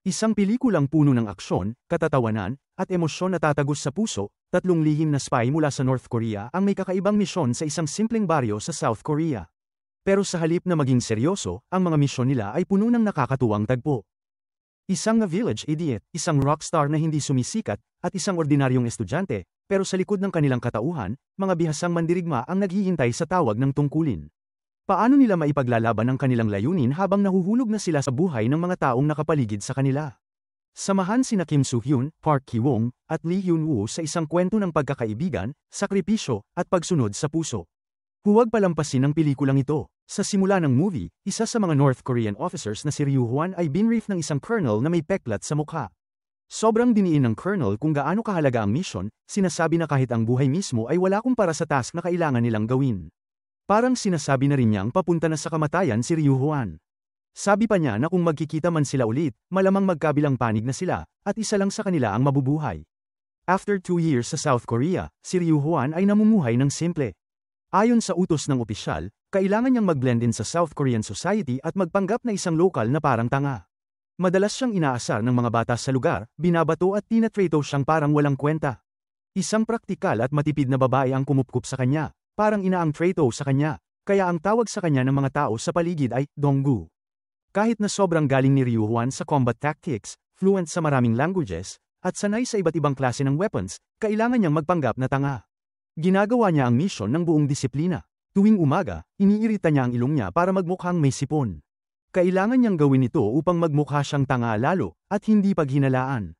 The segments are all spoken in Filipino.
Isang pelikulang puno ng aksyon, katatawanan, at emosyon na tatagos sa puso, tatlong lihim na spy mula sa North Korea ang may kakaibang misyon sa isang simpleng baryo sa South Korea. Pero sa halip na maging seryoso, ang mga misyon nila ay puno ng nakakatuwang tagpo. Isang village idiot, isang rockstar na hindi sumisikat, at isang ordinaryong estudyante, pero sa likod ng kanilang katauhan, mga bihasang mandirigma ang naghihintay sa tawag ng tungkulin. Paano nila maipaglalaban ang kanilang layunin habang nahuhulog na sila sa buhay ng mga taong nakapaligid sa kanila? Samahan sina Kim Soo-hyun, Park Ki-won, at Lee Hyun-woo sa isang kwento ng pagkakaibigan, sakripisyo, at pagsunod sa puso. Huwag palampasin ang pelikulang ito. Sa simula ng movie, isa sa mga North Korean officers na si Ryu Hwan ay binrief ng isang colonel na may peklat sa mukha. Sobrang diniin ng colonel kung gaano kahalaga ang mission, sinasabi na kahit ang buhay mismo ay wala kumpara sa task na kailangan nilang gawin. Parang sinasabi na rin niyang papunta na sa kamatayan si Ryu Hwan. Sabi pa niya na kung magkikita man sila ulit, malamang magkabilang panig na sila, at isa lang sa kanila ang mabubuhay. After 2 years sa South Korea, si Ryu Hwan ay namumuhay ng simple. Ayon sa utos ng opisyal, kailangan niyang mag-blend in sa South Korean society at magpanggap na isang lokal na parang tanga. Madalas siyang inaasar ng mga bata sa lugar, binabato at tinatrato siyang parang walang kwenta. Isang praktikal at matipid na babae ang kumupkup sa kanya. Parang inaang trato sa kanya, kaya ang tawag sa kanya ng mga tao sa paligid ay Donggu. Kahit na sobrang galing ni Ryu Hwan sa combat tactics, fluent sa maraming languages, at sanay sa iba't ibang klase ng weapons, kailangan niyang magpanggap na tanga. Ginagawa niya ang mission ng buong disiplina. Tuwing umaga, iniirita niya ang ilong niya para magmukhang may sipon. Kailangan niyang gawin ito upang magmukha siyang tanga lalo, at hindi paghinalaan.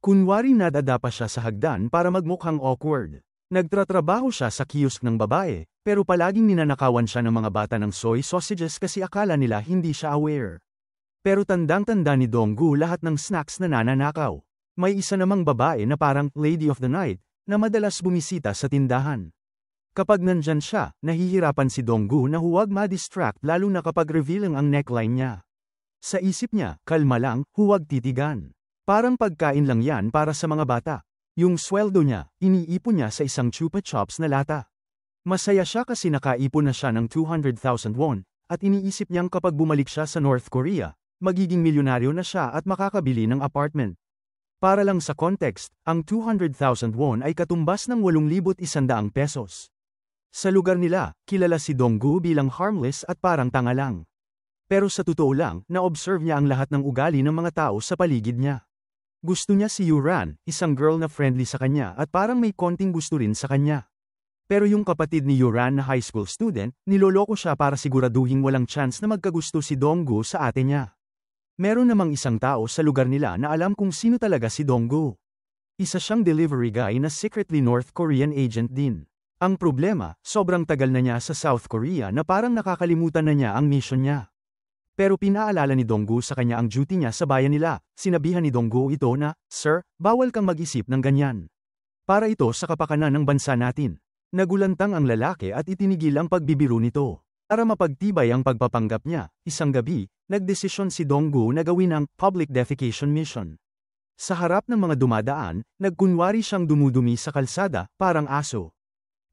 Kunwari nadadapa siya sa hagdan para magmukhang awkward. Nagtratrabaho siya sa kiosk ng babae, pero palaging ninanakawan siya ng mga bata ng soy sausages kasi akala nila hindi siya aware. Pero tandang-tanda ni Donggu lahat ng snacks na nananakaw. May isa namang babae na parang Lady of the Night, na madalas bumisita sa tindahan. Kapag nandyan siya, nahihirapan si Donggu na huwag ma-distract lalo na kapag revealing ang neckline niya. Sa isip niya, kalma lang, huwag titigan. Parang pagkain lang yan para sa mga bata. Yung sweldo niya, iniipon niya sa isang chupa chops na lata. Masaya siya kasi nakaipon na siya ng 200,000 won, at iniisip niyang kapag bumalik siya sa North Korea, magiging milyonaryo na siya at makakabili ng apartment. Para lang sa context, ang 200,000 won ay katumbas ng 8,100 pesos. Sa lugar nila, kilala si Donggu bilang harmless at parang tanga lang. Pero sa totoo lang, na-observe niya ang lahat ng ugali ng mga tao sa paligid niya. Gusto niya si Yuran, isang girl na friendly sa kanya at parang may konting gusto rin sa kanya. Pero yung kapatid ni Yuran na high school student, niloloko siya para siguraduhin walang chance na magkagusto si Donggu sa ate niya. Meron namang isang tao sa lugar nila na alam kung sino talaga si Donggu. Isa siyang delivery guy na secretly North Korean agent din. Ang problema, sobrang tagal na niya sa South Korea na parang nakakalimutan na niya ang mission niya. Pero pinaalala ni Donggu sa kanya ang duty niya sa bayan nila. Sinabihan ni Donggu ito na, "Sir, bawal kang mag-isip ng ganyan. Para ito sa kapakanan ng bansa natin." Nagulantang ang lalaki at itinigil ang pagbibiro nito. Para mapagtibay ang pagpapanggap niya, isang gabi, nagdesisyon si Donggu na gawin ang public defecation mission. Sa harap ng mga dumadaan, nagkunwari siyang dumudumi sa kalsada, parang aso.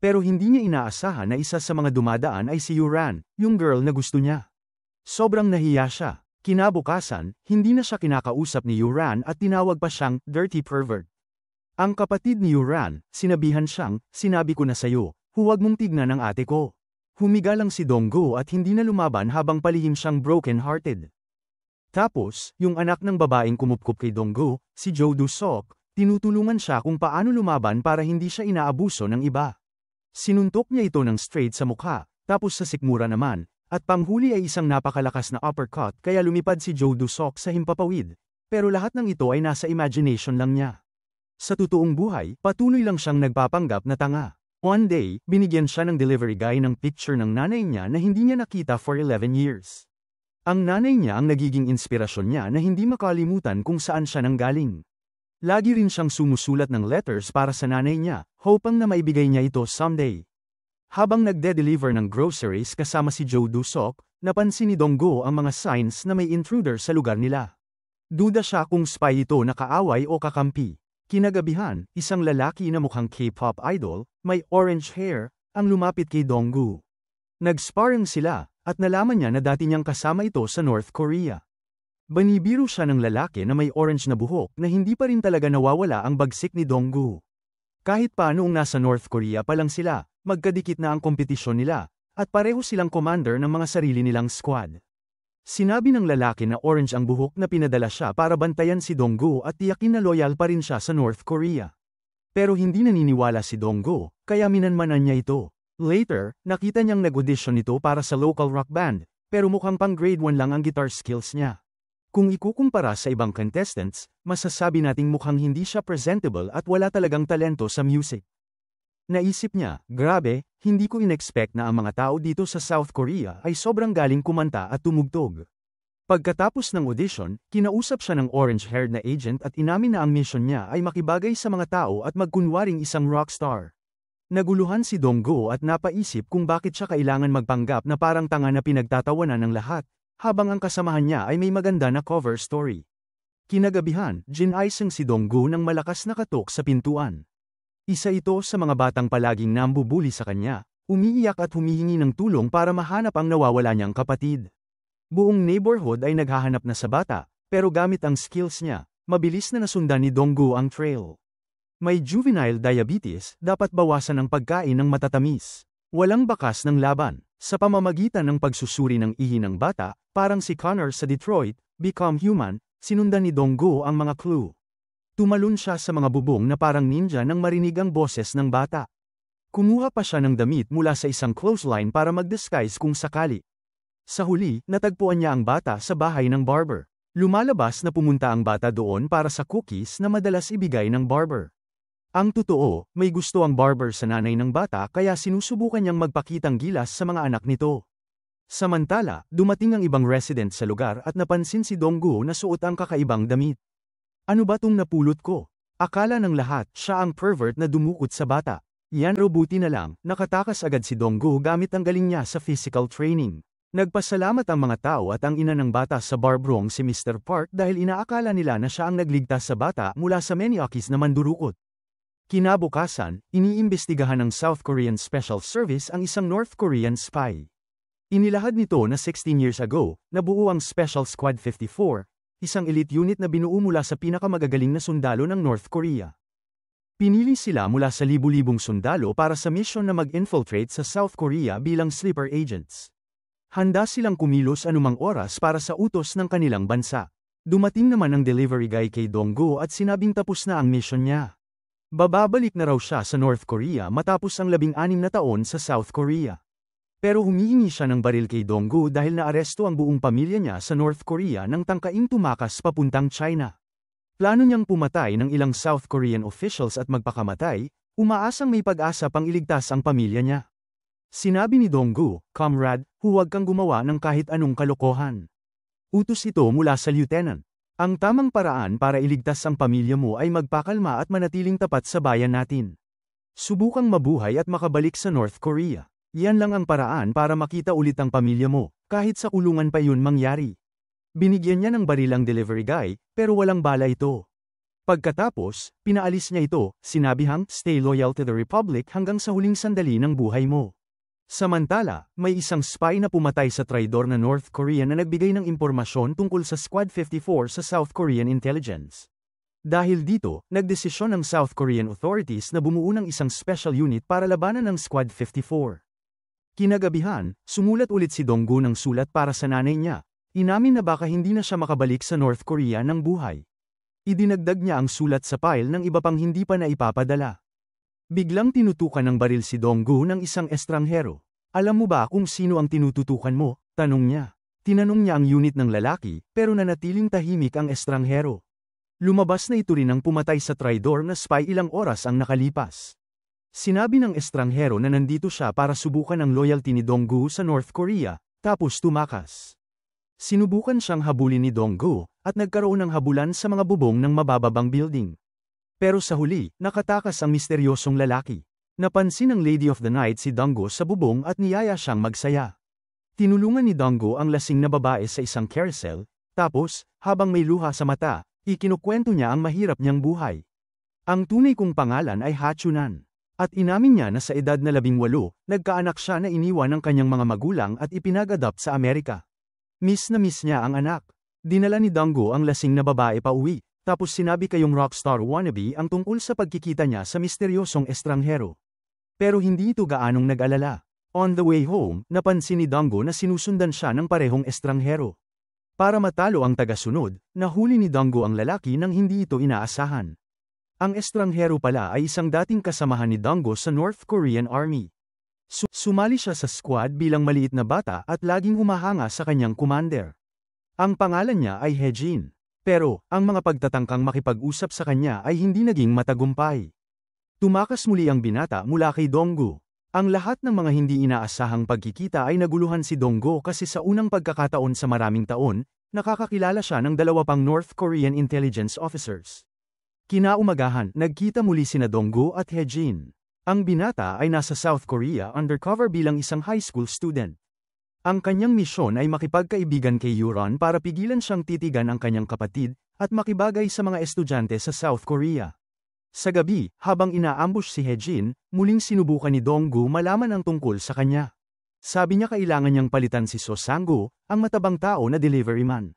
Pero hindi niya inaasahan na isa sa mga dumadaan ay si Yuran, yung girl na gusto niya. Sobrang nahiya siya. Kinabukasan, hindi na siya kinakausap ni Yuran at tinawag pa siyang dirty pervert. Ang kapatid ni Yuran, sinabihan siyang, "Sinabi ko na sayo, huwag mong tignan ang ate ko." Humiga lang si Donggu at hindi na lumaban habang palihim siyang broken-hearted. Tapos, yung anak ng babaeng kumupkup kay Donggu, si Jo Do-sok, tinutulungan siya kung paano lumaban para hindi siya inaabuso ng iba. Sinuntok niya ito ng straight sa mukha, tapos sa sikmura naman, at panghuli ay isang napakalakas na uppercut kaya lumipad si Jo Do-sok sa himpapawid. Pero lahat ng ito ay nasa imagination lang niya. Sa totoong buhay, patuloy lang siyang nagpapanggap na tanga. One day, binigyan siya ng delivery guy ng picture ng nanay niya na hindi niya nakita for 11 years. Ang nanay niya ang nagiging inspirasyon niya na hindi makalimutan kung saan siya nanggaling. Lagi rin siyang sumusulat ng letters para sa nanay niya, hoping na maibigay niya ito someday. Habang nagde-deliver ng groceries kasama si Jo Do-sok, napansin ni Donggu ang mga signs na may intruder sa lugar nila. Duda siya kung spy ito na kaaway o kakampi. Kinagabihan, isang lalaki na mukhang K-pop idol, may orange hair, ang lumapit kay Donggu. Nag-sparring sila, at nalaman niya na dati niyang kasama ito sa North Korea. Banibiro siya ng lalaki na may orange na buhok na hindi pa rin talaga nawawala ang bagsik ni Dong-gu. Kahit pa noong nasa North Korea pa lang sila, magkadikit na ang kompetisyon nila, at pareho silang commander ng mga sarili nilang squad. Sinabi ng lalaki na orange ang buhok na pinadala siya para bantayan si Dong-gu at tiyakin na loyal pa rin siya sa North Korea. Pero hindi naniniwala si Dong-gu, kaya minanmanan niya ito. Later, nakita niyang nag-audition ito para sa local rock band, pero mukhang pang grade 1 lang ang guitar skills niya. Kung ikukumpara sa ibang contestants, masasabi nating mukhang hindi siya presentable at wala talagang talento sa music. Naisip niya, grabe, hindi ko in-expect na ang mga tao dito sa South Korea ay sobrang galing kumanta at tumugtog. Pagkatapos ng audition, kinausap siya ng orange-haired na agent at inamin na ang mission niya ay makibagay sa mga tao at magkunwaring isang rockstar. Naguluhan si Dong-gu at napaisip kung bakit siya kailangan magpanggap na parang tanga na pinagtatawanan ng lahat, habang ang kasamahan niya ay may maganda na cover story. Kinagabihan, ginaisang si Dong-gu ng malakas na katok sa pintuan. Isa ito sa mga batang palaging nambubuli sa kanya, umiiyak at humihingi ng tulong para mahanap ang nawawala niyang kapatid. Buong neighborhood ay naghahanap na sa bata, pero gamit ang skills niya, mabilis na nasundan ni Dong-gu ang trail. May juvenile diabetes, dapat bawasan ang pagkain ng matatamis. Walang bakas ng laban. Sa pamamagitan ng pagsusuri ng ihi ng bata, parang si Connor sa Detroit, Become Human, sinundan ni Dong-gu ang mga clue. Tumalon siya sa mga bubong na parang ninja nang marinig ang boses ng bata. Kumuha pa siya ng damit mula sa isang clothesline para mag-disguise kung sakali. Sa huli, natagpuan niya ang bata sa bahay ng barber. Lumalabas na pumunta ang bata doon para sa cookies na madalas ibigay ng barber. Ang totoo, may gusto ang barber sa nanay ng bata kaya sinusubukan niyang magpakitang gilas sa mga anak nito. Samantala, dumating ang ibang resident sa lugar at napansin si Dong-gu na suot ang kakaibang damit. Ano ba tong napulot ko? Akala ng lahat, siya ang pervert na dumukot sa bata. Yan buti na lang, nakatakas agad si Dong-gu gamit ang galing niya sa physical training. Nagpasalamat ang mga tao at ang ina ng bata sa barbrong si Mr. Park dahil inaakala nila na siya ang nagligtas sa bata mula sa maniakis na mandurukot. Kinabukasan, iniimbestigahan ng South Korean Special Service ang isang North Korean spy. Inilahad nito na 16 years ago, nabuo ang Special Squad 54, isang elite unit na binuo mula sa pinakamagagaling na sundalo ng North Korea. Pinili sila mula sa libu-libong sundalo para sa mission na mag-infiltrate sa South Korea bilang sleeper agents. Handa silang kumilos anumang oras para sa utos ng kanilang bansa. Dumating naman ang delivery guy kay Dong-gu at sinabing tapos na ang mission niya. Bababalik na raw siya sa North Korea matapos ang 16 na taon sa South Korea. Pero humihingi siya ng baril kay Dong-gu dahil naaresto ang buong pamilya niya sa North Korea nang tangkaing tumakas papuntang China. Plano niyang pumatay ng ilang South Korean officials at magpakamatay, umaasang may pag-asa pang iligtas ang pamilya niya. Sinabi ni Dong-gu, "Comrade, huwag kang gumawa ng kahit anong kalokohan." Utos ito mula sa lieutenant. Ang tamang paraan para iligtas ang pamilya mo ay magpakalma at manatiling tapat sa bayan natin. Subukang mabuhay at makabalik sa North Korea. Yan lang ang paraan para makita ulit ang pamilya mo, kahit sa kulungan pa yun mangyari. Binigyan niya ng baril ang delivery guy, pero walang bala ito. Pagkatapos, pinaalis niya ito, sinabihang, "Stay loyal to the Republic hanggang sa huling sandali ng buhay mo." Samantala, may isang spy na pumatay sa traidor na North Korea na nagbigay ng impormasyon tungkol sa Squad 54 sa South Korean intelligence. Dahil dito, nagdesisyon ng South Korean authorities na bumuo ng isang special unit para labanan ng Squad 54. Kinagabihan, sumulat ulit si Dong-gu ng sulat para sa nanay niya. Inamin na baka hindi na siya makabalik sa North Korea ng buhay. Idinagdag niya ang sulat sa file ng iba pang hindi pa naipapadala. Biglang tinutukan ng baril si Dong-gu ng isang estranghero. "Alam mo ba kung sino ang tinututukan mo?" tanong niya. Tinanong niya ang unit ng lalaki, pero nanatiling tahimik ang estranghero. Lumabas na ito rin ang pumatay sa traidor na spy ilang oras ang nakalipas. Sinabi ng estranghero na nandito siya para subukan ang loyalty ni Dong-gu sa North Korea, tapos tumakas. Sinubukan siyang habulin ni Dong-gu, at nagkaroon ng habulan sa mga bubong ng mabababang building. Pero sa huli, nakatakas ang misteryosong lalaki. Napansin ng Lady of the Night si Dong-gu sa bubong at niyaya siyang magsaya. Tinulungan ni Dong-gu ang lasing na babae sa isang carousel, tapos, habang may luha sa mata, ikinukwento niya ang mahirap niyang buhay. Ang tunay kong pangalan ay Hachunan. At inamin niya na sa edad na 18, nagkaanak siya na iniwan ng kanyang mga magulang at ipinag-adopt sa Amerika. Miss na miss niya ang anak. Dinala ni Donggo ang lasing na babae pauwi, tapos sinabi kayong rockstar wannabe ang tungkol sa pagkikita niya sa misteryosong estranghero. Pero hindi ito gaanong nag-alala. On the way home, napansin ni Donggo na sinusundan siya ng parehong estranghero. Para matalo ang tagasunod, nahuli ni Donggo ang lalaki nang hindi ito inaasahan. Ang estranghero pala ay isang dating kasamahan ni Donggo sa North Korean Army. Sumali siya sa squad bilang maliit na bata at laging humahanga sa kanyang commander. Ang pangalan niya ay Hejin. Pero, ang mga pagtatangkang makipag-usap sa kanya ay hindi naging matagumpay. Tumakas muli ang binata mula kay Donggo. Ang lahat ng mga hindi inaasahang pagkikita ay naguluhan si Donggo kasi sa unang pagkakataon sa maraming taon, nakakakilala siya ng dalawa pang North Korean intelligence officers. Kinaumagahan, nagkita muli sina Donggo at Hejin. Ang binata ay nasa South Korea undercover bilang isang high school student. Ang kanyang misyon ay makipagkaibigan kay Yuron para pigilan siyang titigan ang kanyang kapatid at makibagay sa mga estudyante sa South Korea. Sa gabi, habang inaambush si Hejin, muling sinubukan ni Donggo malaman ang tungkol sa kanya. Sabi niya kailangan niyang palitan si So Sang-gu, ang matabang tao na delivery man.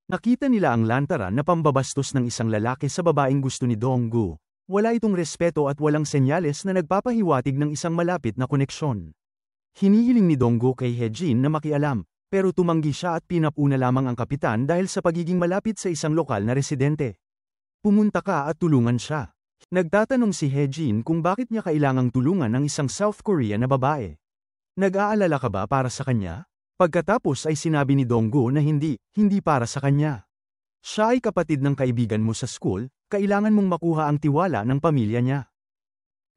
Nakita nila ang lantaran na pambabastos ng isang lalaki sa babaeng gusto ni Donggo. Wala itong respeto at walang senyales na nagpapahiwatig ng isang malapit na koneksyon. Hinihiling ni Donggo kay Hejin na makialam, pero tumanggi siya at pinapuna lamang ang kapitan dahil sa pagiging malapit sa isang lokal na residente. Pumunta ka at tulungan siya. Nagtatanong si Hejin kung bakit niya kailangang tulungan ang isang South Korean na babae. Nag-aalala ka ba para sa kanya? Pagkatapos ay sinabi ni Donggo na hindi para sa kanya. Siya ay kapatid ng kaibigan mo sa school, kailangan mong makuha ang tiwala ng pamilya niya.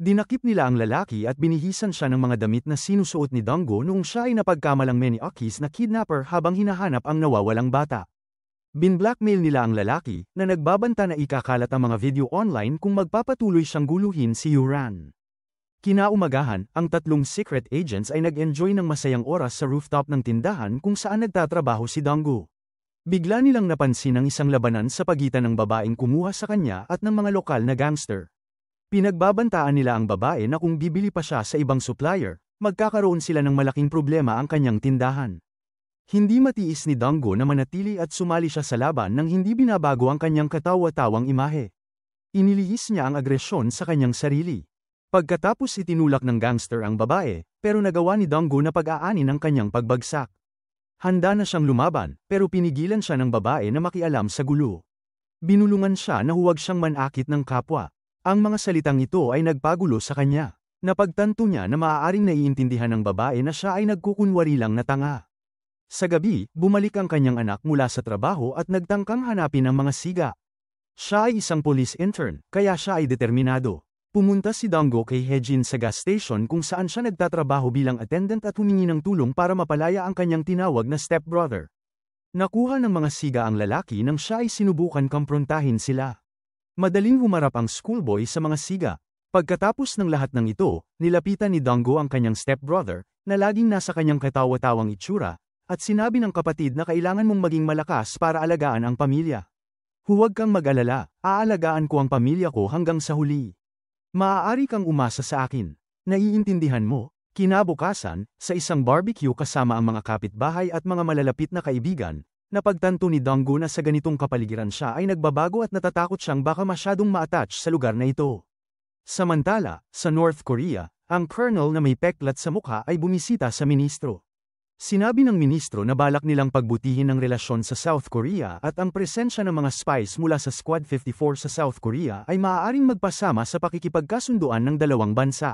Dinakip nila ang lalaki at binihisan siya ng mga damit na sinusuot ni Donggo noong siya ay napagkamalang maniakis na kidnapper habang hinahanap ang nawawalang bata. Binblackmail nila ang lalaki, na nagbabanta na ikakalat ang mga video online kung magpapatuloy siyang guluhin si Yuran. Kinaumagahan, ang tatlong secret agents ay nag-enjoy ng masayang oras sa rooftop ng tindahan kung saan nagtatrabaho si Donggo. Bigla nilang napansin ang isang labanan sa pagitan ng babaeng kumuha sa kanya at ng mga lokal na gangster. Pinagbabantaan nila ang babae na kung bibili pa siya sa ibang supplier, magkakaroon sila ng malaking problema ang kanyang tindahan. Hindi matiis ni Donggo na manatili at sumali siya sa laban nang hindi binabago ang kanyang katawa-tawang imahe. Inilihis niya ang agresyon sa kanyang sarili. Pagkatapos itinulak ng gangster ang babae, pero nagawa ni Donggo na pag-aanin ang kanyang pagbagsak. Handa na siyang lumaban, pero pinigilan siya ng babae na makialam sa gulo. Binulungan siya na huwag siyang manakit ng kapwa. Ang mga salitang ito ay nagpagulo sa kanya. Napagtanto niya na maaaring naiintindihan ng babae na siya ay nagkukunwari lang na tanga. Sa gabi, bumalik ang kanyang anak mula sa trabaho at nagtangkang hanapin ang mga siga. Siya ay isang police intern, kaya siya ay determinado. Pumunta si Donggo kay Hejin sa gas station kung saan siya nagtatrabaho bilang attendant at humingi ng tulong para mapalaya ang kanyang tinawag na stepbrother. Nakuha ng mga siga ang lalaki nang siya ay sinubukan komprontahin sila. Madaling humarap ang schoolboy sa mga siga. Pagkatapos ng lahat ng ito, nilapitan ni Donggo ang kanyang stepbrother, na laging nasa kanyang katawa-tawang itsura, at sinabi ng kapatid na kailangan mong maging malakas para alagaan ang pamilya. Huwag kang mag-alala, aalagaan ko ang pamilya ko hanggang sa huli. Maaari kang umasa sa akin. Naiintindihan mo? Kinabukasan, sa isang barbecue kasama ang mga kapitbahay at mga malalapit na kaibigan, napagtanto ni Donggo na sa ganitong kapaligiran siya ay nagbabago at natatakot siyang baka masyadong ma-attach sa lugar na ito. Samantala, sa North Korea, ang colonel na may peklat sa mukha ay bumisita sa ministro. Sinabi ng ministro na balak nilang pagbutihin ang relasyon sa South Korea at ang presensya ng mga spies mula sa Squad 54 sa South Korea ay maaaring magpasama sa pakikipagkasunduan ng dalawang bansa.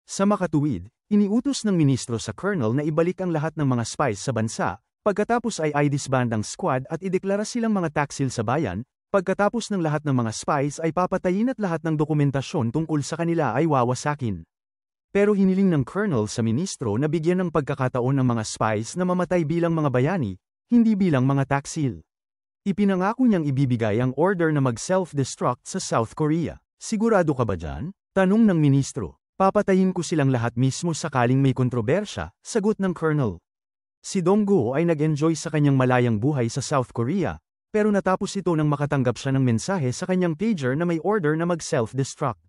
Sa makatuwid, iniutos ng ministro sa colonel na ibalik ang lahat ng mga spies sa bansa, pagkatapos ay i-disband ang squad at ideklara silang mga taksil sa bayan, pagkatapos ng lahat ng mga spies ay papatayin at lahat ng dokumentasyon tungkol sa kanila ay wawasakin. Pero hiniling ng colonel sa ministro na bigyan ng pagkakataon ng mga spies na mamatay bilang mga bayani, hindi bilang mga taksil. Ipinangako niyang ibibigay ang order na mag-self-destruct sa South Korea. Sigurado ka ba dyan? Tanong ng ministro. Papatayin ko silang lahat mismo sakaling may kontrobersya, sagot ng colonel. Si Donggo ay nag-enjoy sa kanyang malayang buhay sa South Korea, pero natapos ito nang makatanggap siya ng mensahe sa kanyang pager na may order na mag-self-destruct.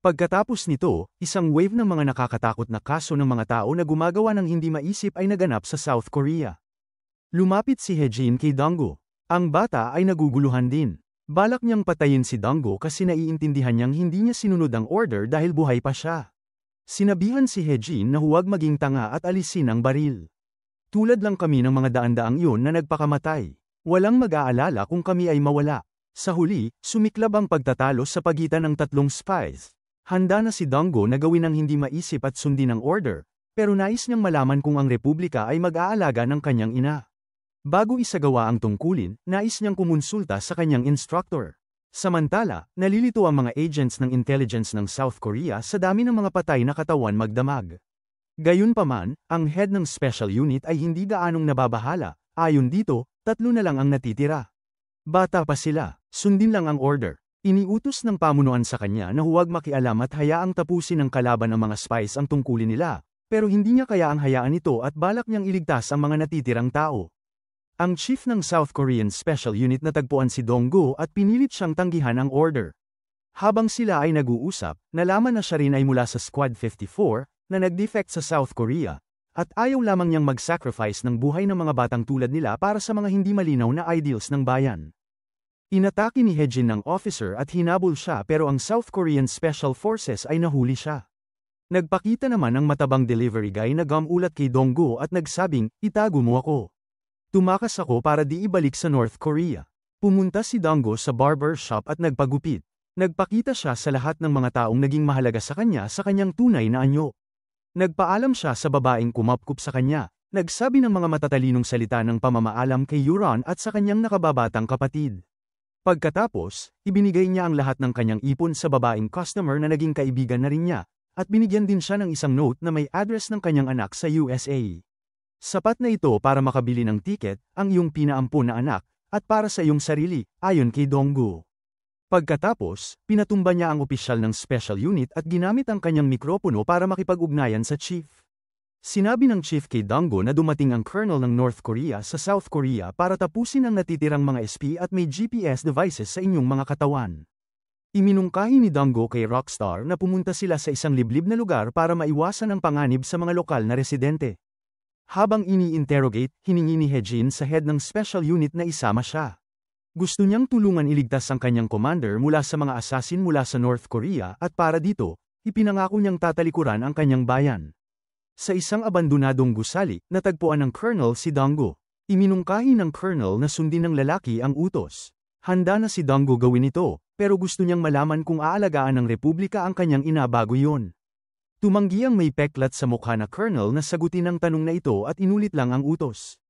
Pagkatapos nito, isang wave ng mga nakakatakot na kaso ng mga tao na gumagawa ng hindi maisip ay naganap sa South Korea. Lumapit si Hejin kay Donggo. Ang bata ay naguguluhan din. Balak niyang patayin si Donggo kasi naiintindihan niyang hindi niya sinunod ang order dahil buhay pa siya. Sinabihan si Hejin na huwag maging tanga at alisin ang baril. Tulad lang kami ng mga daan-daang iyon na nagpakamatay. Walang mag-aalala kung kami ay mawala. Sa huli, sumiklab ang pagtatalo sa pagitan ng tatlong spies. Handa na si Donggo na gawin ang hindi maisip at sundin ang order, pero nais niyang malaman kung ang Republika ay mag-aalaga ng kanyang ina. Bago isagawa ang tungkulin, nais niyang kumonsulta sa kanyang instructor. Samantala, nalilito ang mga agents ng intelligence ng South Korea sa dami ng mga patay na katawan magdamag. Gayunpaman, ang head ng special unit ay hindi gaanong nababahala. Ayon dito, 3 na lang ang natitira. Bata pa sila, sundin lang ang order. Iniutos ng pamunuan sa kanya na huwag makialam at hayaang tapusin ng kalaban ng mga spies ang tungkulin nila, pero hindi niya kayaang hayaan ito at balak niyang iligtas ang mga natitirang tao. Ang chief ng South Korean Special Unit natagpuan si Donggo at pinilit siyang tanggihan ang order. Habang sila ay nag-uusap, nalaman na siya rin ay mula sa Squad 54, na nag-defect sa South Korea, at ayaw lamang niyang mag-sacrifice ng buhay ng mga batang tulad nila para sa mga hindi malinaw na ideals ng bayan. Inatake ni Hejin ng officer at hinabol siya pero ang South Korean Special Forces ay nahuli siya. Nagpakita naman ang matabang delivery guy na gumulat kay Donggo at nagsabing, "Itago mo ako." Tumakas ako para di ibalik sa North Korea. Pumunta si Donggo sa barber shop at nagpagupit. Nagpakita siya sa lahat ng mga taong naging mahalaga sa kanyang tunay na anyo. Nagpaalam siya sa babaeng kumapkup sa kanya, nagsabi ng mga matatalinong salita ng pamamaalam kay Yuron at sa kanyang nakababatang kapatid. Pagkatapos, ibinigay niya ang lahat ng kanyang ipon sa babaeng customer na naging kaibigan na rin niya, at binigyan din siya ng isang note na may address ng kanyang anak sa USA. Sapat na ito para makabili ng tiket, ang iyong pinaampun na anak, at para sa iyong sarili, ayon kay Donggo. Pagkatapos, pinatumba niya ang opisyal ng special unit at ginamit ang kanyang mikropono para makipag-ugnayan sa chief. Sinabi ng chief kay Donggo na dumating ang colonel ng North Korea sa South Korea para tapusin ang natitirang mga SP at may GPS devices sa inyong mga katawan. Iminungkahi ni Donggo kay Rockstar na pumunta sila sa isang liblib na lugar para maiwasan ang panganib sa mga lokal na residente. Habang ini-interrogate, hiningi ni Hejin sa head ng special unit na isama siya. Gusto niyang tulungan iligtas ang kanyang commander mula sa mga assassin mula sa North Korea at para dito, ipinangako niyang tatalikuran ang kanyang bayan. Sa isang abandonadong gusali, natagpuan ng colonel si Donggo. Iminungkahi ng colonel na sundin ng lalaki ang utos. Handa na si Donggo gawin ito, pero gusto niyang malaman kung aalagaan ng Republika ang kanyang ina bago yun. Tumanggi ang may peklat sa mukha na colonel na sagutin ang tanong na ito at inulit lang ang utos.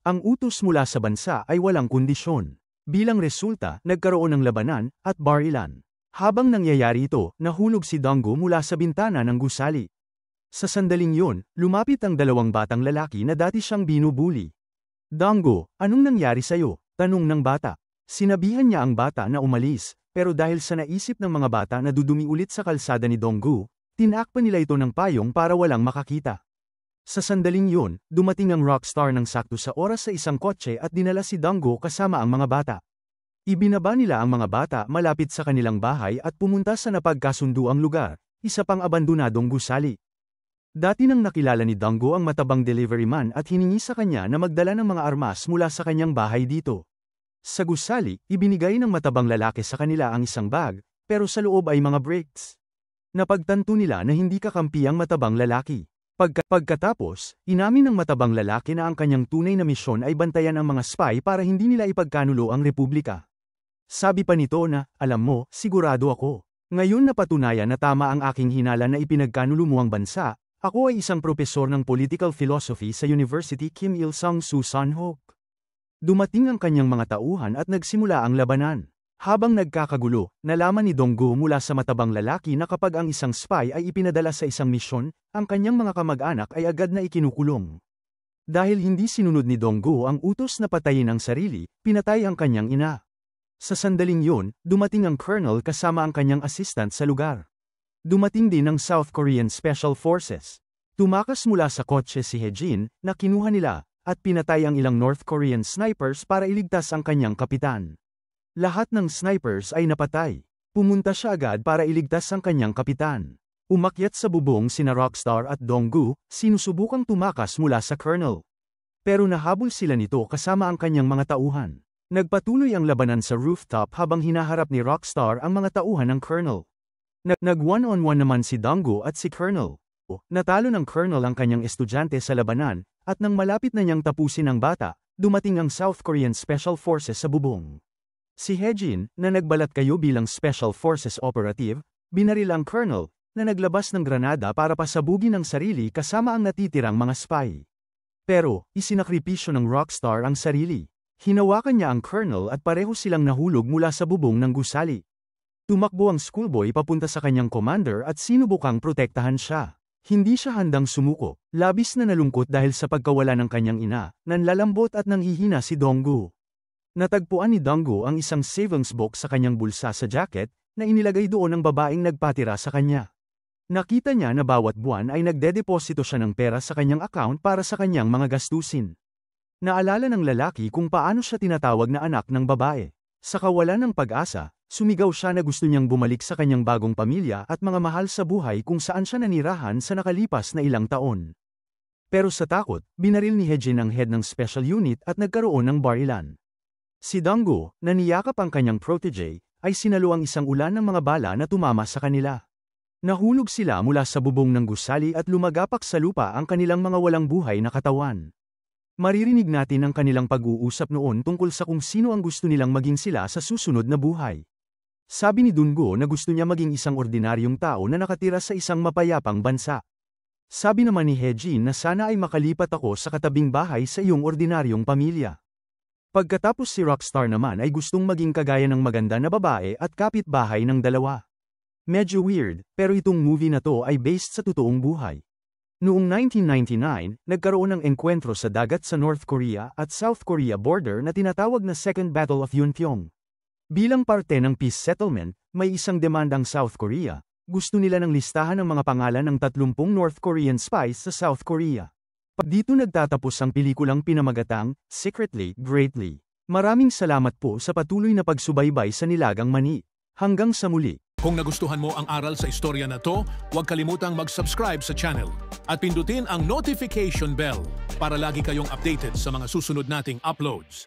Ang utos mula sa bansa ay walang kondisyon. Bilang resulta, nagkaroon ng labanan at barilan. Habang nangyayari ito, nahulog si Donggo mula sa bintana ng gusali. Sa sandaling yun, lumapit ang 2 batang lalaki na dati siyang binubuli. "Donggo, anong nangyari sa'yo?" tanong ng bata. Sinabihan niya ang bata na umalis, pero dahil sa naisip ng mga bata na dudumi ulit sa kalsada ni Donggo, tinakpan nila ito ng payong para walang makakita. Sa sandaling yun, dumating ang rockstar ng sakto sa oras sa isang kotse at dinala si Donggo kasama ang mga bata. Ibinaba nila ang mga bata malapit sa kanilang bahay at pumunta sa napagkasunduang lugar, isa pang abandonadong gusali. Dati nang nakilala ni Donggo ang matabang delivery man at hiningi sa kanya na magdala ng mga armas mula sa kanyang bahay dito. Sa gusali, ibinigay ng matabang lalaki sa kanila ang isang bag, pero sa loob ay mga bricks. Napagtanto nila na hindi kakampi ang matabang lalaki. Pagkatapos, inamin ng matabang lalaki na ang kanyang tunay na misyon ay bantayan ang mga spy para hindi nila ipagkanulo ang Republika. Sabi pa nito na, "Alam mo, sigurado ako. Ngayon napatunayan na tama ang aking hinala na ipinagkanulo mo ang bansa. Ako ay isang propesor ng political philosophy sa University Kim Il-sung Susan-Hook." Dumating ang kanyang mga tauhan at nagsimula ang labanan. Habang nagkakagulo, nalaman ni Donggo mula sa matabang lalaki na kapag ang isang spy ay ipinadala sa isang misyon, ang kanyang mga kamag-anak ay agad na ikinukulong. Dahil hindi sinunod ni Donggo ang utos na patayin ang sarili, pinatay ang kanyang ina. Sa sandaling yun, dumating ang colonel kasama ang kanyang assistant sa lugar. Dumating din ang South Korean Special Forces. Tumakas mula sa kotse si Hejin, na kinuha nila, at pinatay ang ilang North Korean snipers para iligtas ang kanyang kapitan. Lahat ng snipers ay napatay. Pumunta siya agad para iligtas ang kanyang kapitan. Umakyat sa bubong sina Rockstar at Donggo, sinusubukang tumakas mula sa colonel. Pero nahabol sila nito kasama ang kanyang mga tauhan. Nagpatuloy ang labanan sa rooftop habang hinaharap ni Rockstar ang mga tauhan ng Colonel. Nag-one-on-one naman si Dango at si Colonel. Natalo ng Colonel ang kanyang estudyante sa labanan, at nang malapit na niyang tapusin ang bata, dumating ang South Korean Special Forces sa bubong. Si Hejin, na nagbalat kayo bilang Special Forces Operative, binaril ang Colonel, na naglabas ng granada para pasabugin ang sarili kasama ang natitirang mga spy. Pero, isinakripisyo ng Rockstar ang sarili. Hinawakan niya ang Colonel at pareho silang nahulog mula sa bubong ng gusali. Tumakbo ang schoolboy papunta sa kanyang commander at sinubukang protektahan siya. Hindi siya handang sumuko, labis na nalungkot dahil sa pagkawala ng kanyang ina, nanlalambot at nanghihina si Donggu. Natagpuan ni Donggu ang isang savings box sa kanyang bulsa sa jacket, na inilagay doon ng babaeng nagpatira sa kanya. Nakita niya na bawat buwan ay nagdedeposito siya ng pera sa kanyang account para sa kanyang mga gastusin. Naalala ng lalaki kung paano siya tinatawag na anak ng babae. Sa kawalan ng pag-asa, sumigaw siya na gusto niyang bumalik sa kanyang bagong pamilya at mga mahal sa buhay kung saan siya nanirahan sa nakalipas na ilang taon. Pero sa takot, binaril ni Hejin ang head ng special unit at nagkaroon ng barilan. Si Donggu, na niyakap ang kanyang protege, ay sinalo ang isang ulan ng mga bala na tumama sa kanila. Nahulog sila mula sa bubong ng gusali at lumagapak sa lupa ang kanilang mga walang buhay na katawan. Maririnig natin ang kanilang pag-uusap noon tungkol sa kung sino ang gusto nilang maging sila sa susunod na buhay. Sabi ni Donggu na gusto niya maging isang ordinaryong tao na nakatira sa isang mapayapang bansa. Sabi naman ni Hejin na sana ay makalipat ako sa katabing bahay sa iyong ordinaryong pamilya. Pagkatapos si Rockstar naman ay gustong maging kagaya ng maganda na babae at kapitbahay ng dalawa. Medyo weird, pero itong movie na to ay based sa totoong buhay. Noong 1999, nagkaroon ng engkwentro sa dagat sa North Korea at South Korea border na tinatawag na Second Battle of Yunpyong. Bilang parte ng peace settlement, may isang demandang South Korea. Gusto nila ng listahan ng mga pangalan ng 30 North Korean spies sa South Korea. Dito nagtatapos ang pelikulang pinamagatang Secretly, Greatly. Maraming salamat po sa patuloy na pagsubaybay sa Nilagang Mani. Hanggang sa muli. Kung nagustuhan mo ang aral sa istorya na to, huwag kalimutang mag-subscribe sa channel at pindutin ang notification bell para lagi kayong updated sa mga susunod nating uploads.